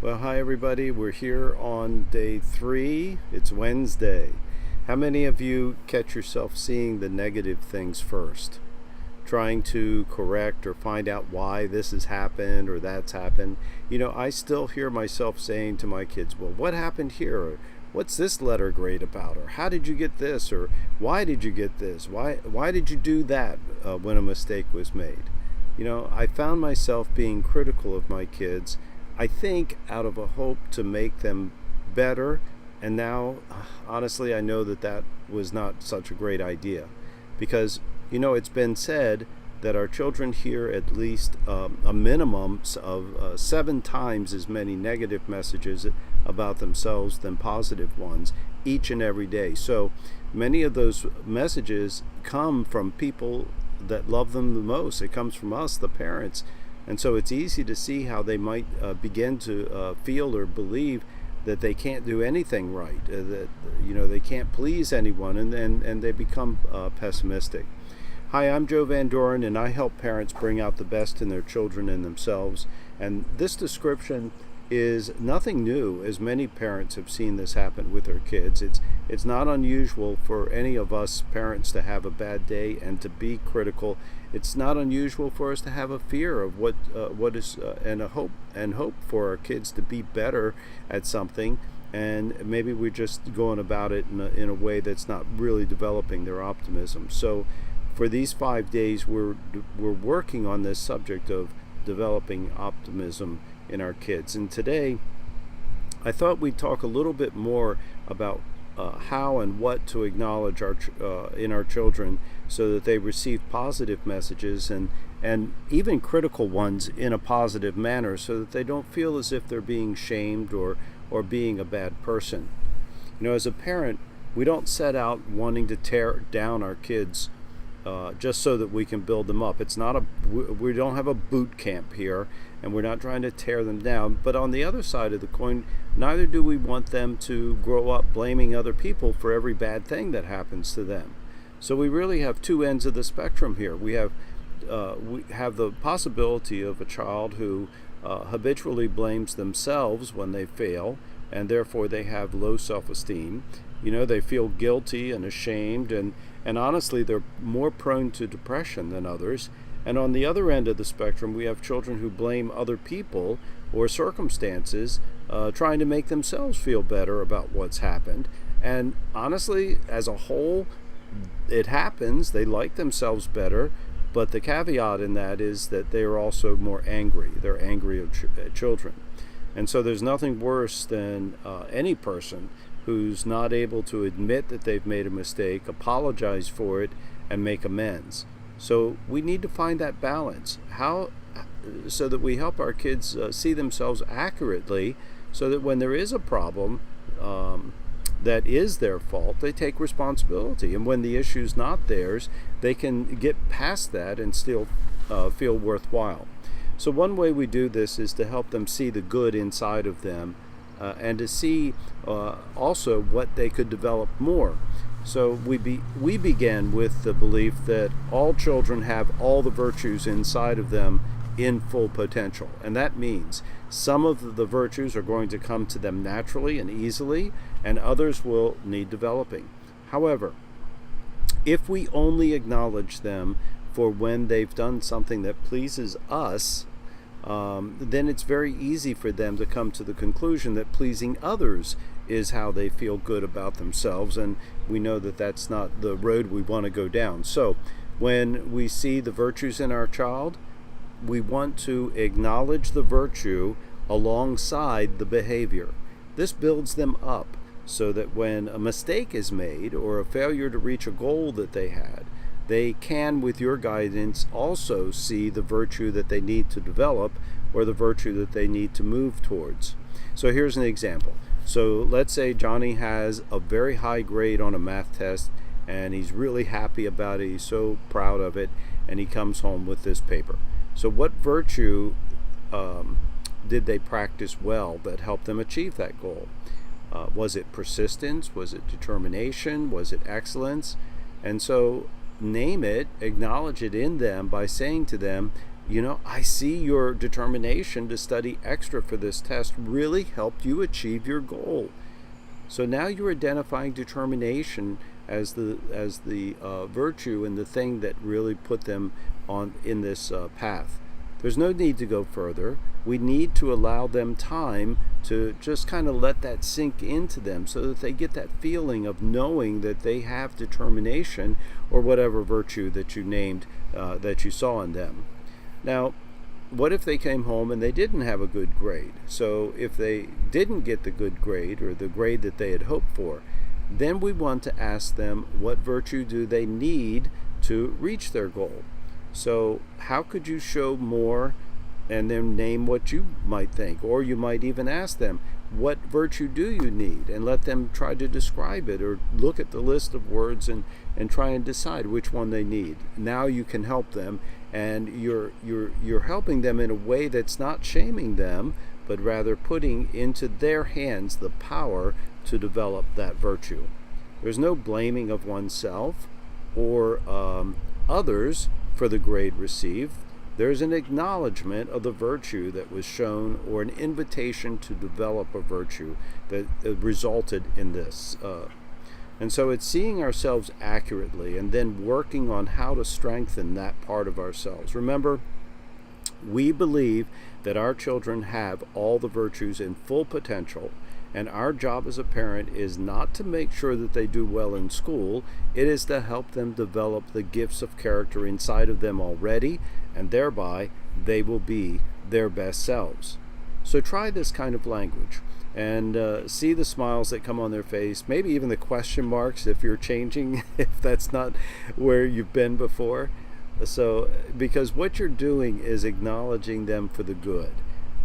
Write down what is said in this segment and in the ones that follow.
Well, hi everybody. We're here on day 3. It's Wednesday. How many of you catch yourself seeing the negative things first? Trying to correct or find out why this has happened or that's happened. I still hear myself saying to my kids, well, what happened here? Or what's this letter grade about? Or how did you get this? Or why did you get this? Why did you do that when a mistake was made? I found myself being critical of my kids, I think out of a hope to make them better. And now, honestly, I know that that was not such a great idea because, it's been said that our children hear at least a minimum of 7 times as many negative messages about themselves than positive ones each and every day. So many of those messages come from people that love them the most. It comes from us, the parents. And so it's easy to see how they might begin to feel or believe that they can't do anything right, that they can't please anyone, and they become pessimistic. Hi, I'm Joe Van Doren, and I help parents bring out the best in their children and themselves. And this description is nothing new, as many parents have seen this happen with their kids. It's not unusual for any of us parents to have a bad day and to be critical. It's not unusual for us to have a fear of what is and a hope for our kids to be better at something, and maybe we're just going about it in a way that's not really developing their optimism. So for these 5 days, we're working on this subject of developing optimism in our kids. And today, I thought we'd talk a little bit more about how and what to acknowledge in our children so that they receive positive messages and even critical ones in a positive manner, so that they don't feel as if they're being shamed or being a bad person. As a parent, we don't set out wanting to tear down our kids just so that we can build them up. We don't have a boot camp here, and we're not trying to tear them down. But on the other side of the coin, neither do we want them to grow up blaming other people for every bad thing that happens to them. So we really have two ends of the spectrum here. We have the possibility of a child who habitually blames themselves when they fail, and therefore they have low self-esteem. They feel guilty and ashamed, and honestly, they're more prone to depression than others. And on the other end of the spectrum, we have children who blame other people or circumstances, trying to make themselves feel better about what's happened. And honestly, as a whole, it happens. They like themselves better, but the caveat in that is that they are also more angry. They're angry at children. And so there's nothing worse than any person who's not able to admit that they've made a mistake, apologize for it, and make amends. So we need to find that balance. So that we help our kids see themselves accurately, so that when there is a problem that is their fault, they take responsibility. And when the issue's not theirs, they can get past that and still feel worthwhile. So one way we do this is to help them see the good inside of them, and to see also what they could develop more. So we begin with the belief that all children have all the virtues inside of them in full potential. And that means some of the virtues are going to come to them naturally and easily, and others will need developing. However, if we only acknowledge them for when they've done something that pleases us, then it's very easy for them to come to the conclusion that pleasing others is how they feel good about themselves, and we know that that's not the road we want to go down. So when we see the virtues in our child, we want to acknowledge the virtue alongside the behavior. This builds them up so that when a mistake is made or a failure to reach a goal that they had, they can, with your guidance, also see the virtue that they need to develop or the virtue that they need to move towards. So here's an example. So let's say Johnny has a very high grade on a math test, and he's really happy about it. He's so proud of it, and he comes home with this paper. So what virtue did they practice well that helped them achieve that goal? Was it persistence? Was it determination? Was it excellence? And so name it, acknowledge it in them by saying to them, I see your determination to study extra for this test really helped you achieve your goal. So now you're identifying determination as the virtue and the thing that really put them on in this path. There's no need to go further. We need to allow them time to just kind of let that sink into them so that they get that feeling of knowing that they have determination or whatever virtue that you named that you saw in them. Now, what if they came home and they didn't have a good grade? So if they didn't get the good grade or the grade that they had hoped for, then we want to ask them what virtue do they need to reach their goal. So how could you show more and then name what you might think? Or you might even ask them, what virtue do you need? And let them try to describe it or look at the list of words and try and decide which one they need. Now you can help them, and you're helping them in a way that's not shaming them, but rather putting into their hands the power to develop that virtue. There's no blaming of oneself or others for the grade received. There's an acknowledgement of the virtue that was shown or an invitation to develop a virtue that resulted in this. And so it's seeing ourselves accurately and then working on how to strengthen that part of ourselves. Remember, we believe that our children have all the virtues in full potential, and our job as a parent is not to make sure that they do well in school. It is to help them develop the gifts of character inside of them already, and thereby they will be their best selves. So try this kind of language and see the smiles that come on their face, maybe even the question marks if you're changing, if that's not where you've been before. So, because what you're doing is acknowledging them for the good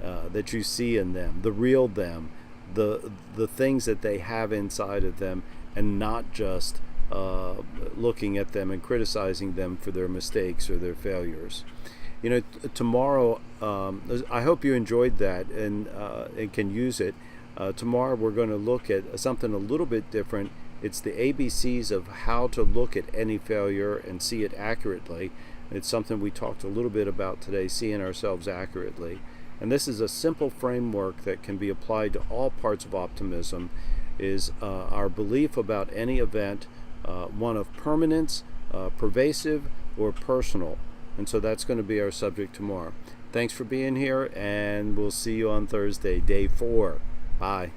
that you see in them, the real them, the things that they have inside of them, and not just looking at them and criticizing them for their mistakes or their failures. Tomorrow, I hope you enjoyed that and can use it. Tomorrow we're going to look at something a little bit different. It's the ABCs of how to look at any failure and see it accurately. It's something we talked a little bit about today, seeing ourselves accurately. And this is a simple framework that can be applied to all parts of optimism, is our belief about any event, one of permanence, pervasive, or personal. And so that's going to be our subject tomorrow. Thanks for being here, and we'll see you on Thursday, day 4. Bye.